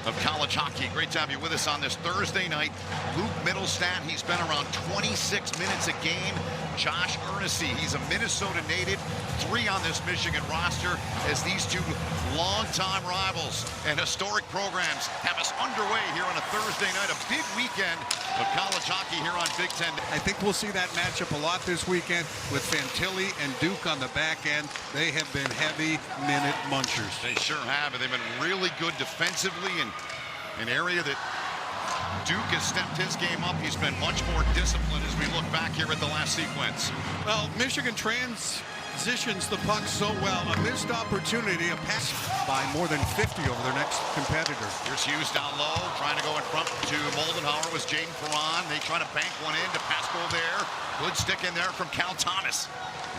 of college hockey. Great to have you with us on this Thursday night. Luke Mittelstadt, he's been around 26 minutes a game. Josh Earnesty, he's a Minnesota native, 3 on this Michigan roster, as these two longtime rivals and historic programs have us underway here on a Thursday night, a big weekend of college hockey here on Big Ten. I think we'll see that matchup a lot this weekend with Fantilli and Duke on the back end. They have been heavy minute munchers. They sure have, and they've been really good defensively in an area that Duke has stepped his game up. He's been much more disciplined as we look back here at the last sequence. Well, Michigan transitions the puck so well. A missed opportunity, a pass by more than 50 over their next competitor. Here's Hughes down low, trying to go in front to Moldenhauer was Jaden Perron. They try to bank one in to Pasco there. Good stick in there from Cal Thomas.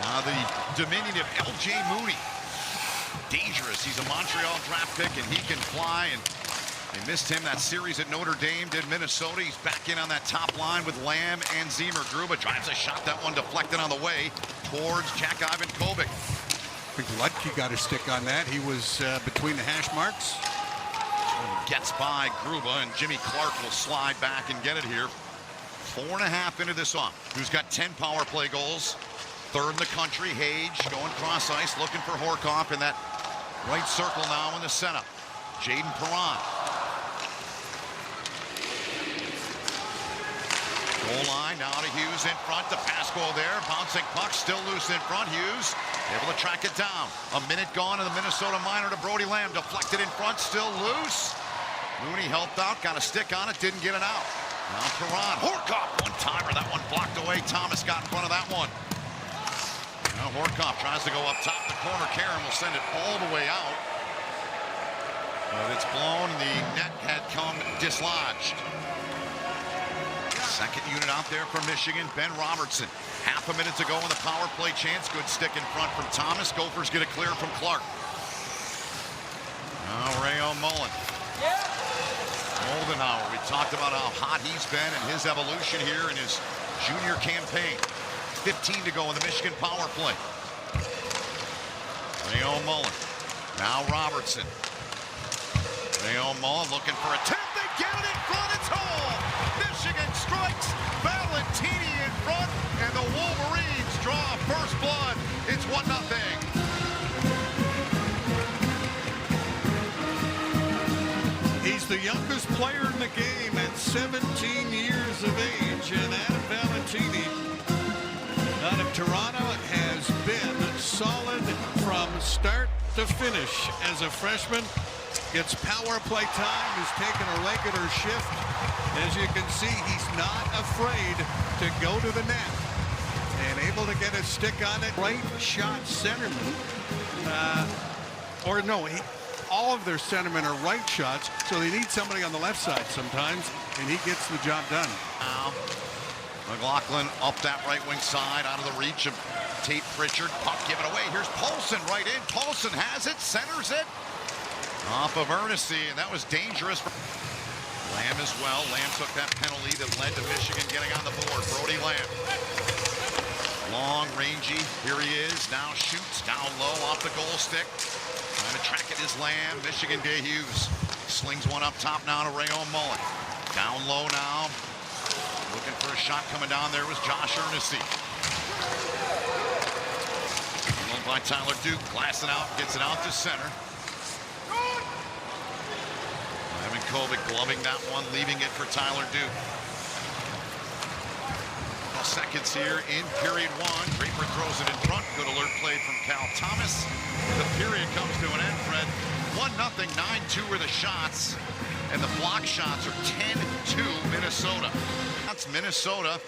Now the diminutive L.J. Mooney. Dangerous. He's a Montreal draft pick, and he can fly, and they missed him that series at Notre Dame, did Minnesota. He's back in on that top line with Lamb and Ziemer. Gruba drives a shot, that one deflected on the way towards Jack Ivan Kovic. I think Lutke got a stick on that. He was between the hash marks. Gets by Gruba, and Jimmy Clark will slide back and get it here. 4.5 into this off. Who's got 10 power play goals? Third in the country. Hage going cross ice, looking for Horkoff in that right circle now in the setup. Jaden Perron. Goal line now to Hughes in front to Pasco there. Bouncing puck, still loose in front. Hughes able to track it down. A minute gone in the Minnesota minor to Brody Lamb. Deflected in front, still loose. Mooney helped out, got a stick on it, didn't get it out. Now Perron, Horkoff, one-timer. That one blocked away. Thomas got in front of that one. Now Horkoff tries to go up top. The corner, Karen will send it all the way out. But it's blown, and the net had come dislodged. Second unit out there from Michigan, Ben Robertson. Half a minute to go in the power play chance. Good stick in front from Thomas. Gophers get it clear from Clark. Now Rayo Mullen. Moldenhauer, we talked about how hot he's been and his evolution here in his junior campaign. 15 to go in the Michigan power play. Rayo Mullen. Now Robertson. Rayo Mullen looking for a tip. They get it in front. It's home. Michigan strikes. Valentini in front, and the Wolverines draw first blood. It's 1-0. He's the youngest player in the game at 17 years of age, and Adam Valentini out of Toronto has been solid from start to finish as a freshman. Gets power play time, has taken a regular shift. As you can see, he's not afraid to go to the net and able to get a stick on it. Right shot centerman, all of their centermen are right shots, so they need somebody on the left side sometimes, and he gets the job done. Now, McLaughlin up that right wing side, out of the reach of Tate Pritchard. Puck given away. Here's Paulson right in. Paulson has it, centers it. Off of Earnesty, and that was dangerous. Lamb as well. Lamb took that penalty that led to Michigan getting on the board. Brody Lamb. Long, rangy. Here he is. Now shoots down low off the goal stick. Trying to track it is Lamb. Michigan Day Hughes slings one up top now to Rayon Mullen. Down low now. Looking for a shot coming down there was Josh Earnesty. Handled by Tyler Duke. Glassing out. Gets it out to center. Kovic gloving that one, leaving it for Tyler Duke. Seconds here in period 1. Draper throws it in front. Good alert play from Cal Thomas. The period comes to an end, Fred. 1-0, 9-2 are the shots, and the block shots are 10-2 Minnesota. That's Minnesota.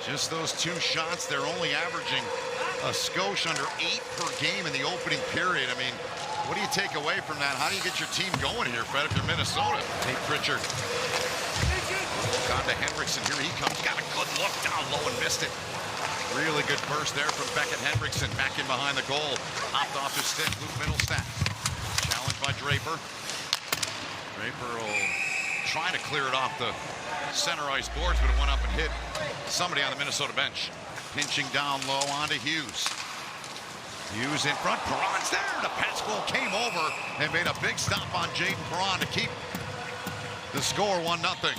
Just those 2 shots. They're only averaging a skosh under 8 per game in the opening period. I mean, what do you take away from that? How do you get your team going here, Fred, if you're Minnesota? Tate Pritchard. Look on to Henriksen. Here he comes. Got a good look down low and missed it. Really good burst there from Beckett Henriksen. Back in behind the goal. Hopped off his stick. Luke Mittelstadt. Challenged by Draper. Draper will try to clear it off the center ice boards, but it went up and hit somebody on the Minnesota bench. Pinching down low onto Hughes. Hughes in front. Perron's there. The Pascal came over and made a big stop on Jaden Perron to keep the score 1-0.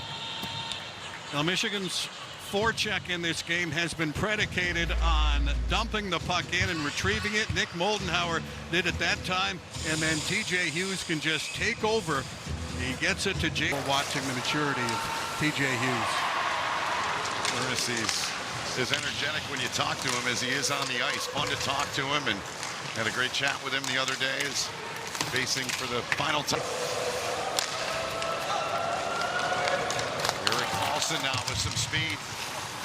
Now, Michigan's forecheck in this game has been predicated on dumping the puck in and retrieving it. Nick Moldenhauer did at that time, and then TJ Hughes can just take over. He gets it to Jake. Watching the maturity of TJ Hughes. Ernest is energetic when you talk to him as he is on the ice. Fun to talk to him, and had a great chat with him the other day as facing for the final time. Eric Paulson now with some speed.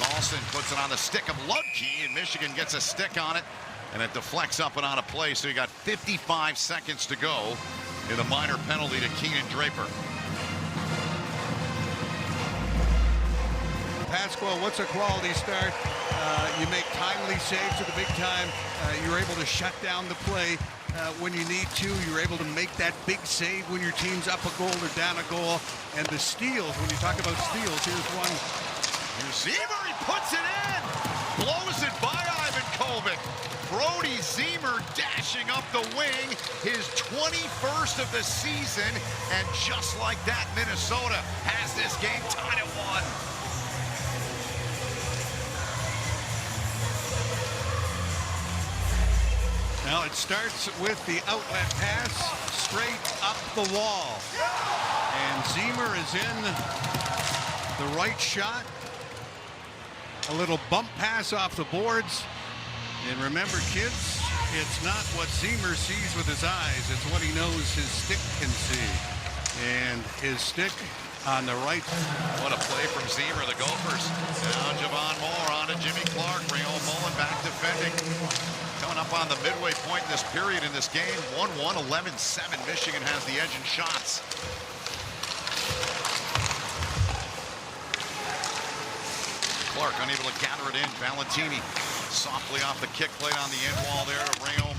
Paulson puts it on the stick of Ludke, and Michigan gets a stick on it, and it deflects up and out of play. So you got 55 seconds to go in a minor penalty to Keenan Draper. Pascal, what's a quality start? You make timely saves at the big time. You're able to shut down the play when you need to. You're able to make that big save when your team's up a goal or down a goal. And the steals, when you talk about steals, here's one. Here's Ziemer, he puts it in! Blows it by Ivan Kovic. Brody Ziemer dashing up the wing, his 21st of the season, and just like that, Minnesota has this game tied at 1. Now it starts with the outlet pass straight up the wall. And Ziemer is in the right shot. A little bump pass off the boards. And remember, kids, it's not what Ziemer sees with his eyes, it's what he knows his stick can see. And his stick on the right. What a play from Ziemer, the Gophers. Now Javon Moore on to Jimmy Clark. Rayon Mullen back defending. Coming up on the midway point in this period in this game. 1-1, 11-7. Michigan has the edge in shots. Clark unable to gather it in. Valentini softly off the kick plate on the end wall there to Rayon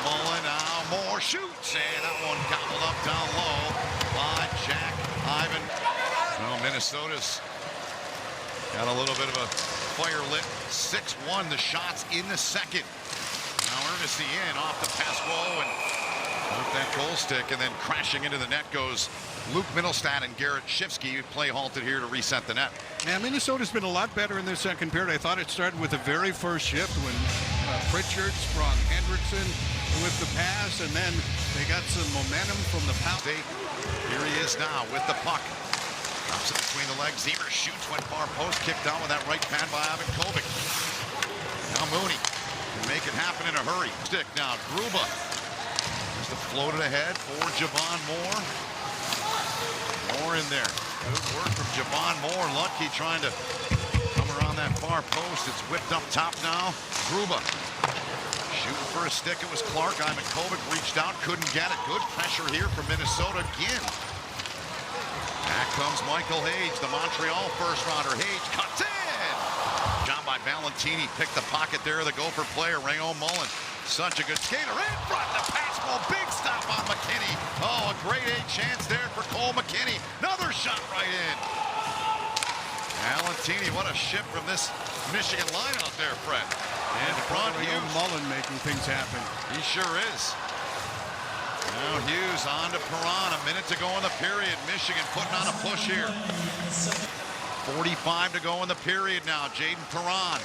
Mullen. Now Moore shoots, and that one gobbled up down low by Jack Ivan. Well, Minnesota's got a little bit of a fire lit. 6-1 the shots in the second. Now Ernest in off the Pascal and with that goal stick, and then crashing into the net goes Luke Mittelstadt and Garrett Shifsky. Play halted here to reset the net. Yeah, Minnesota's been a lot better in their second period. I thought it started with the very first shift when Pritchard sprung Hendrickson with the pass, and then they got some momentum from the pound. Here he is now with the puck. Drops it between the legs. Ziemer shoots when far post, kicked out with that right pad by Ivan Kovic. Now Mooney can make it happen in a hurry. Stick now, Gruba. Just to float it ahead for Javon Moore. Moore in there. Good work from Javon Moore. Ludke trying to come around that far post. It's whipped up top now. Gruba shooting for a stick. It was Clark. Ivan Kovic reached out, couldn't get it. Good pressure here from Minnesota again. Back comes Michael Hage, the Montreal first rounder. Hage cuts in. Job by Valentini. Picked the pocket there of the Gopher player, Rayon Mullen. Such a good skater in front. The Pascal, big stop on McKinney. Oh, a grade A chance there for Cole McKinney. Another shot right in. Valentini, what a shift from this Michigan line out there, Fred. And front, Hughes. Mullen making things happen. He sure is. Now Hughes on to Perron. A minute to go in the period. Michigan putting on a push here. 45 to go in the period now. Jaden Perron.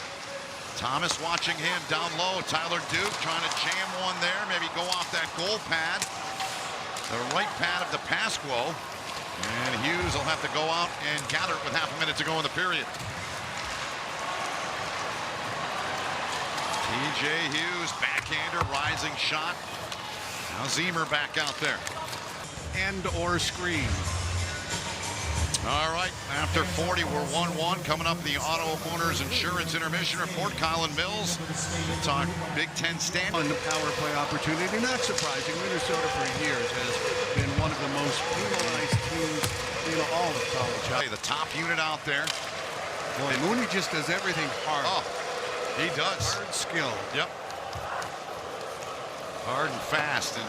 Thomas watching him down low. Tyler Duke trying to jam one there. Maybe go off that goal pad. The right pad of the Pascal. And Hughes will have to go out and gather it with half a minute to go in the period. TJ Hughes, backhander, rising shot. Now Ziemer back out there. And or screen. All right, after 40, we're 1-1. Coming up, the Auto Owners Insurance Intermission Report. Colin Mills. We'll talk Big Ten stand. On the power play opportunity, not surprising. Minnesota for years has been one of the most penalized teams in all of college hockey. The top unit out there. Boy, Mooney just does everything hard. Oh, he does. Hard skill. Yep. Hard and fast. And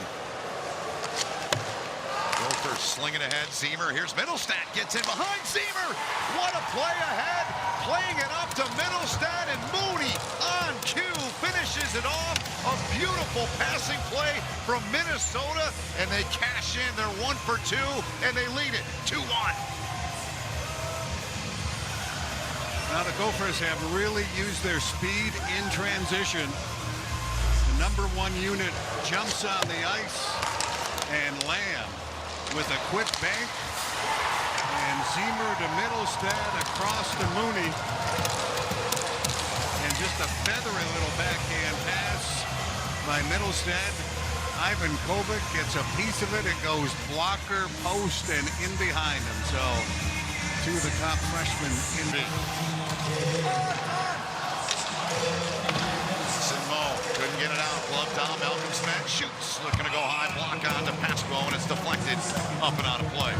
Gophers slinging ahead. Ziemer. Here's Mittelstadt. Gets in behind Ziemer. What a play ahead. Playing it up to Mittelstadt, and Mooney on cue finishes it off. A beautiful passing play from Minnesota, and they cash in. They're 1 for 2, and they lead it 2-1. Now the Gophers have really used their speed in transition. The number 1 unit jumps on the ice, and Lamb with a quick bank, and Ziemer to Middlestad across to Mooney, and just a feathery little backhand pass by Middlestad. Ivan Kovic gets a piece of it. It goes blocker, post, and in behind him. So two of the top freshmen in. Sinmo couldn't get it out. Glove down. Malcolm Smith shoots. Looking to go high. Block on to Pasquo, and it's deflected up and out of play.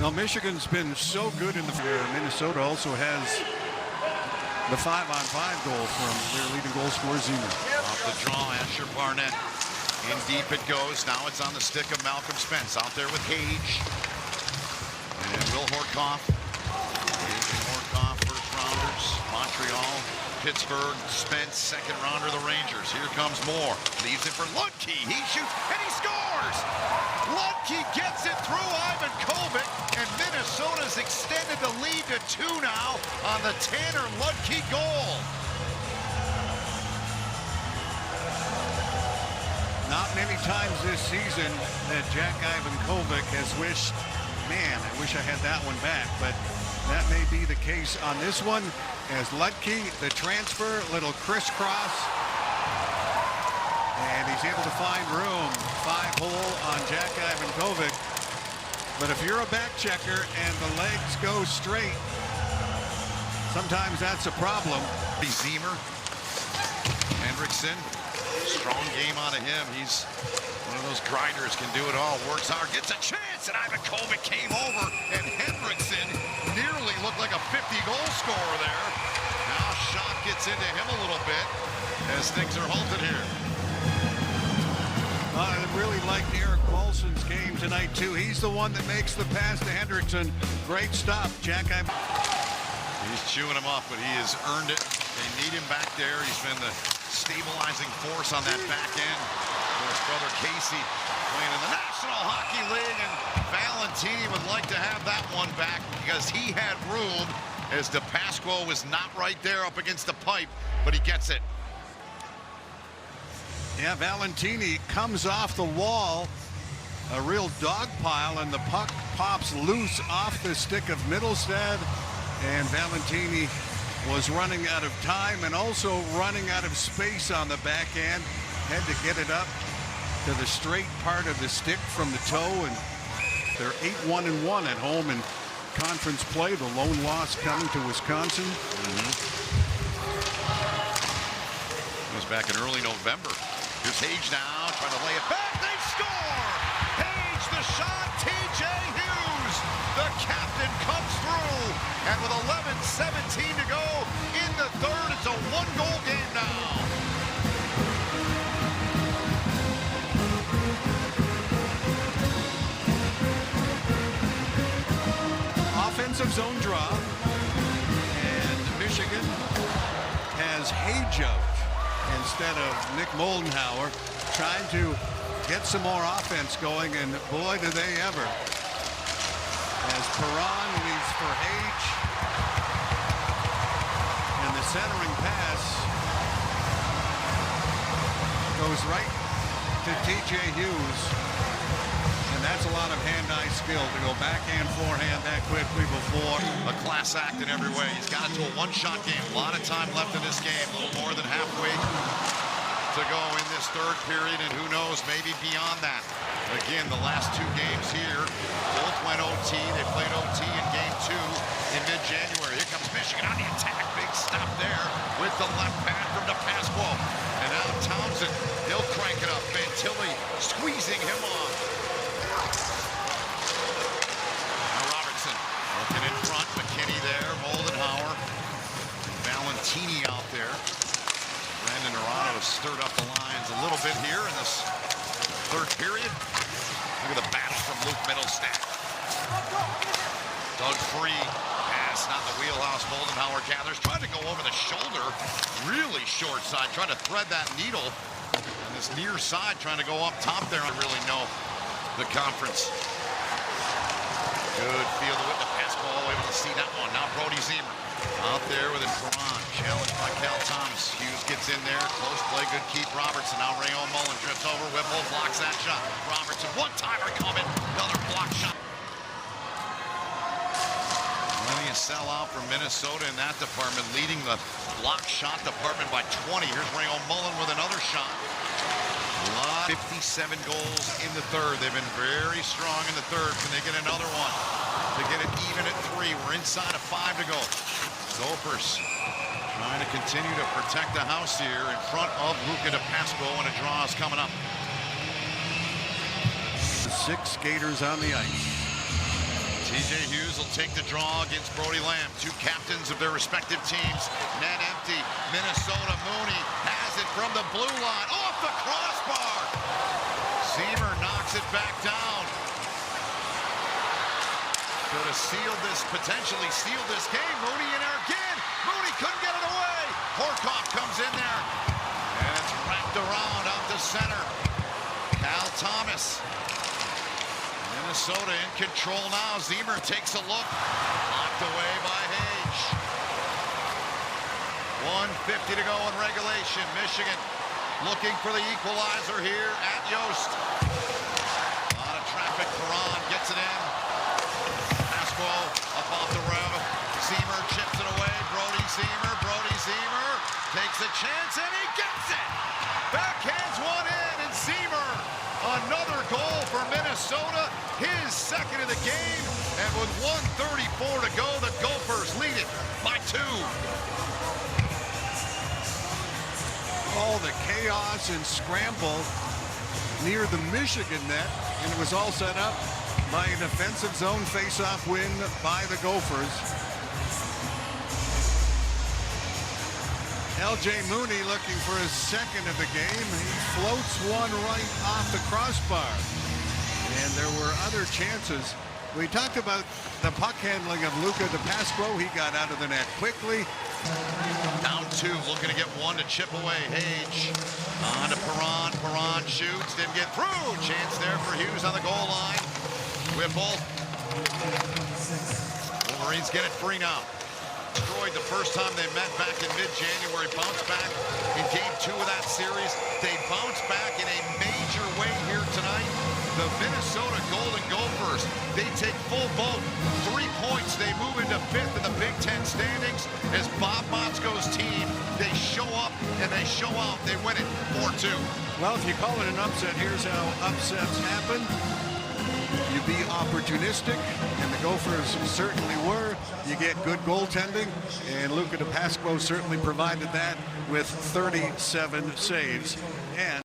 Now Michigan's been so good in the year. Minnesota also has the 5-on-5 goal from their leading goal scorer, Ziemer. Off the draw, Asher Barnett. In deep it goes. Now it's on the stick of Malcolm Spence. Out there with Hage. And Will Horkoff. Hage and Horkoff, first rounders. Montreal, Pittsburgh, Spence, second rounder, the Rangers. Here comes Moore. Leaves it for Ludke. He shoots and he scores! Ludke gets it through Ivan Kovic, and Minnesota's extended the lead to 2 now on the Tanner Ludke goal. Not many times this season that Jack Ivan Kovic has wished, man, I wish I had that one back, but that may be the case on this one as Ludke, the transfer, little crisscross, and he's able to find room. 5-hole on Jack Ivan Kovic. But if you're a back checker and the legs go straight, sometimes that's a problem. Ziemer, Hendrickson, strong game out of him. He's one of those grinders, can do it all. Works hard, gets a chance, and Ivan Kovic came over, and Hendrickson nearly looked like a 50-goal scorer there. Now shot gets into him a little bit as things are halted here. I really liked Eric Paulson's game tonight, too. He's the one that makes the pass to Hendrickson. Great stop, Jack. He's chewing him up, but he has earned it. They need him back there. He's been the stabilizing force on that back end. His brother Casey playing in the National Hockey League, and Valentini would like to have that one back because he had room as DePasquo was not right there up against the pipe, but he gets it. Yeah, Valentini comes off the wall, a real dog pile, and the puck pops loose off the stick of Middlestad, and Valentini was running out of time and also running out of space on the backhand. Had to get it up to the straight part of the stick from the toe, and they're 8-1-1 at home in conference play. The lone loss coming to Wisconsin. It was back in early November. Here's Hage now, trying to lay it back. They score! Hage, the shot, TJ Hughes. The captain comes through. And with 11:17 to go in the third, it's a 1-goal game now. Offensive zone draw. And Michigan has Hage out instead of Nick Moldenhauer, trying to get some more offense going, and boy, do they ever. As Perron leads for Hage, and the centering pass goes right to TJ Hughes, and that's a lot of hand-eye skill to go backhand, forehand that quickly before. A class act in every way. He's got to a one-shot game. A lot of time left in this game. A little more than halfway to go in this third period, and who knows, maybe beyond that. Again, the last 2 games here, both went OT. They played OT in game 2 in mid-January. Here comes Michigan on the attack. Big stop there with the left pad from DePasquo. And now Townsend, he'll crank it up. Fantilli squeezing him off. Looking in front, McKinney there, Moldenhauer, Valentini out there. Brandon Nerano has stirred up the lines a little bit here in this third period. Look at the battle from Luke Middlestad. Doug Free, pass, not the wheelhouse. Moldenhauer gathers, trying to go over the shoulder, really short side, trying to thread that needle this near side trying to go up top there. I really know the conference. Good field with the pass ball, able to see that one. Now Brody Ziemer out there with a Perron, challenged by Cal Thomas. Hughes gets in there, close play, good keep. Robertson, now Rayon Mullen drifts over. Whipple blocks that shot. Robertson, one-timer coming, another block shot. Plenty of sellout from Minnesota in that department, leading the block shot department by 20. Here's Rayon Mullen with another shot. 57 goals in the third. They've been very strong in the third. Can they get another one to get it even at 3? We're inside of 5 to go. Gophers trying to continue to protect the house here in front of Luka DePasco, and a draw is coming up. 6 skaters on the ice. TJ Hughes will take the draw against Brody Lamb. 2 captains of their respective teams. Net empty. Minnesota. Mooney has it from the blue line. Off the crossbar. Ziemer knocks it back down. Could have sealed this, potentially sealed this game. Mooney in there again. Mooney couldn't get it away. Horkoff comes in there. And it's wrapped around out to center. Cal Thomas. Minnesota in control now. Ziemer takes a look. Locked away by Hage. 1:50 to go in regulation. Michigan looking for the equalizer here at Yost. A lot of traffic. Perron gets it in. Pasco up off the rim. Ziemer chips it away. Brody Ziemer. Brody Ziemer takes a chance and he gets it. Backhands one in, and Ziemer, another goal for Minnesota, his second of the game, and with 1:34 to go, the Gophers lead it by 2. All the chaos and scramble near the Michigan net, and it was all set up by an offensive zone face-off win by the Gophers. L.J. Mooney looking for his second of the game. He floats one right off the crossbar. And there were other chances. We talked about the puck handling of Luka DePasco. He got out of the net quickly. Down 2, looking to get one to chip away. Hage on to Perron. Perron shoots, didn't get through. Chance there for Hughes on the goal line. Whipple. Wolverines get it free now. Destroyed the first time they met back in mid-January. Bounced back in game 2 of that series. They bounced back in a major way here tonight. The Minnesota Golden Gophers, they take full boat. 3 points. They move into 5th in the Big Ten standings as Bob Motzko's team. They show up and they show out. They win it 4-2. Well, if you call it an upset, here's how upsets happen. You be opportunistic, and the Gophers certainly were. You get good goaltending, and Luka DePasco certainly provided that with 37 saves. And